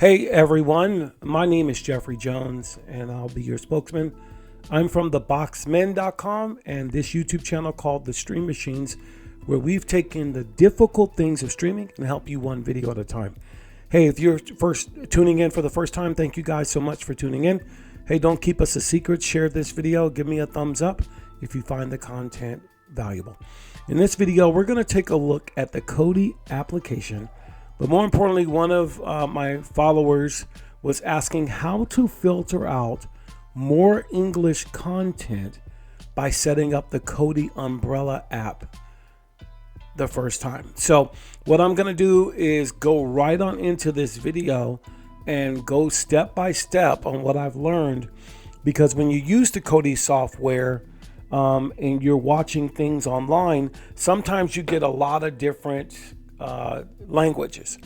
Hey everyone, my name is Jeffrey Jones and I'll be your spokesman. I'm from theboxmen.com and this YouTube channel called The Stream Machines, where we've taken the difficult things of streaming and help you one video at a time. Hey, if you're first tuning in for the first time, thank you guys so much for tuning in. Hey, don't keep us a secret. Share this video. Give me a thumbs up if you find the content valuable. In this video, we're going to take a look at the Kodi application. But more importantly, one of my followers was asking how to filter out more English content by setting up the Kodi umbrella app the first time. So what I'm going to do is go right on into this video and go step by step on what I've learned, because when you use the Kodi software and you're watching things online, sometimes you get a lot of different languages,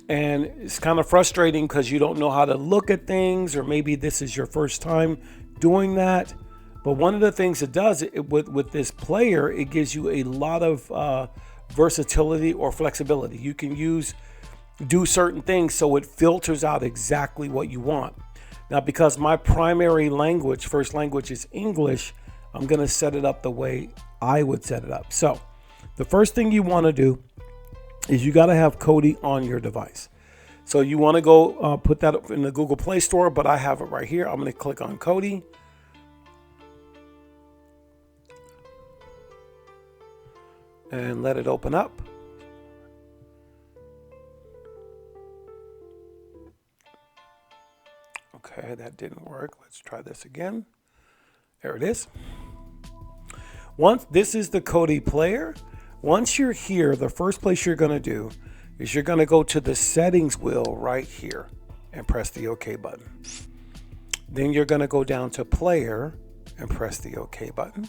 and it's kind of frustrating because you don't know how to look at things, or maybe this is your first time doing that. But one of the things it does with this player, it gives you a lot of versatility or flexibility. You can do certain things so it filters out exactly what you want. Now, because my primary language, first language, is English, I'm going to set it up the way I would set it up. So the first thing you want to do is you got to have Kodi on your device. So you want to go put that up in the Google Play Store, but I have it right here. I'm going to click on Kodi. And let it open up. Okay, that didn't work. Let's try this again. There it is. This is the Kodi player. Once you're here, the first place you're going to do is you're going to go to the settings wheel right here and press the OK button. Then you're going to go down to player and press the OK button.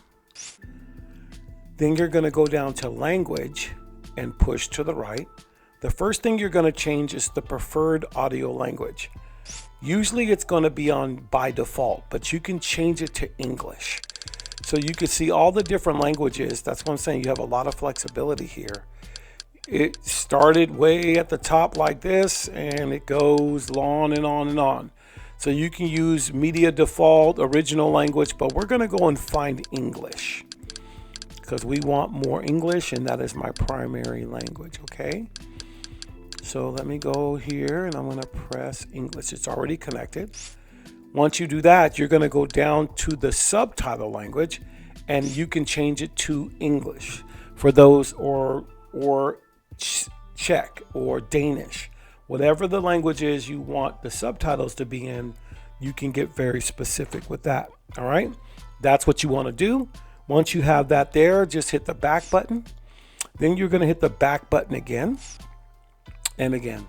Then you're going to go down to language and push to the right. The first thing you're going to change is the preferred audio language. Usually it's going to be on by default, but you can change it to English. So you can see all the different languages. That's what I'm saying. You have a lot of flexibility here. It started way at the top like this, and it goes on and on and on. So you can use media default, original language, but we're going to go and find English because we want more English, and that is my primary language. Okay. So let me go here, and I'm going to press English. It's already connected. Once you do that, you're going to go down to the subtitle language, and you can change it to English for those, or Czech or Danish. Whatever the language is you want the subtitles to be in, you can get very specific with that. All right, that's what you want to do. Once you have that there, just hit the back button. Then you're going to hit the back button again and again.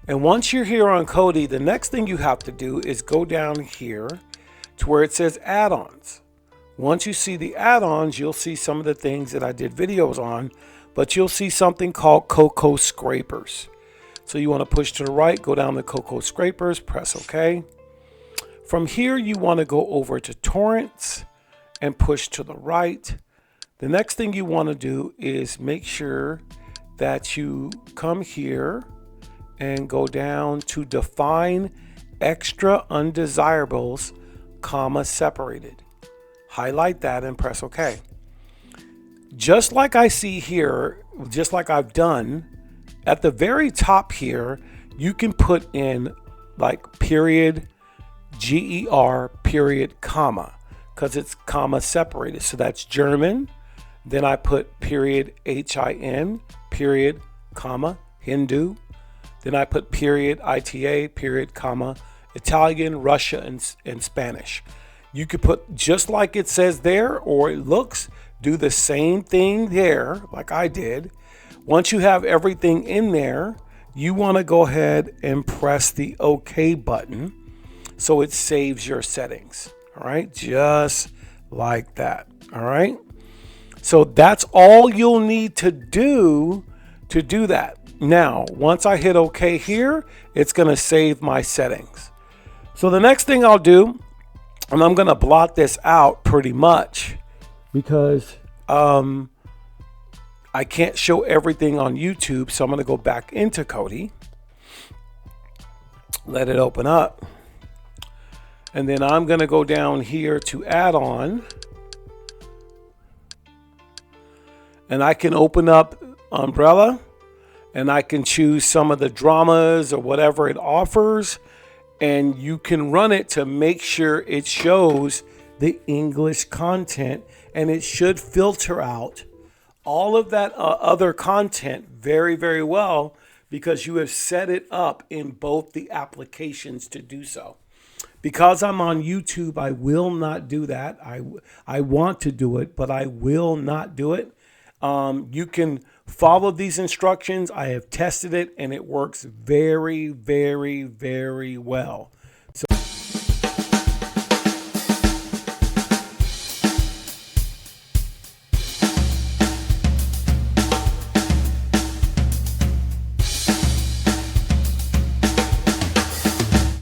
And once you're here on Kodi, the next thing you have to do is go down here to where it says add-ons. Once you see the add-ons, you'll see some of the things that I did videos on, but you'll see something called Cocoa Scrapers. So you want to push to the right, go down to Cocoa Scrapers, press OK. From here, you want to go over to torrents and push to the right. The next thing you want to do is make sure that you come here and go down to define extra undesirables, comma separated. Highlight that and press OK. Just like I see here, just like I've done, at the very top here, you can put in like period, GER, period, comma, because it's comma separated. So that's German. Then I put period, HIN, period, comma, Hindu. Then I put period, ITA, period, comma, Italian, Russia, and Spanish. You could put just like it says there, or it looks, do the same thing there like I did. Once you have everything in there, you want to go ahead and press the OK button so it saves your settings. All right, just like that. All right. So that's all you'll need to do that. Now, once I hit OK here, it's going to save my settings. So the next thing I'll do, and I'm going to blot this out pretty much because I can't show everything on YouTube. So I'm going to go back into Kodi. Let it open up. And then I'm going to go down here to add-on. And I can open up Umbrella. And I can choose some of the dramas or whatever it offers. And you can run it to make sure it shows the English content. And it should filter out all of that other content very, very well, because you have set it up in both the applications to do so. Because I'm on YouTube, I will not do that. I want to do it, but I will not do it. You can follow these instructions. I have tested it, and it works very, very, very well.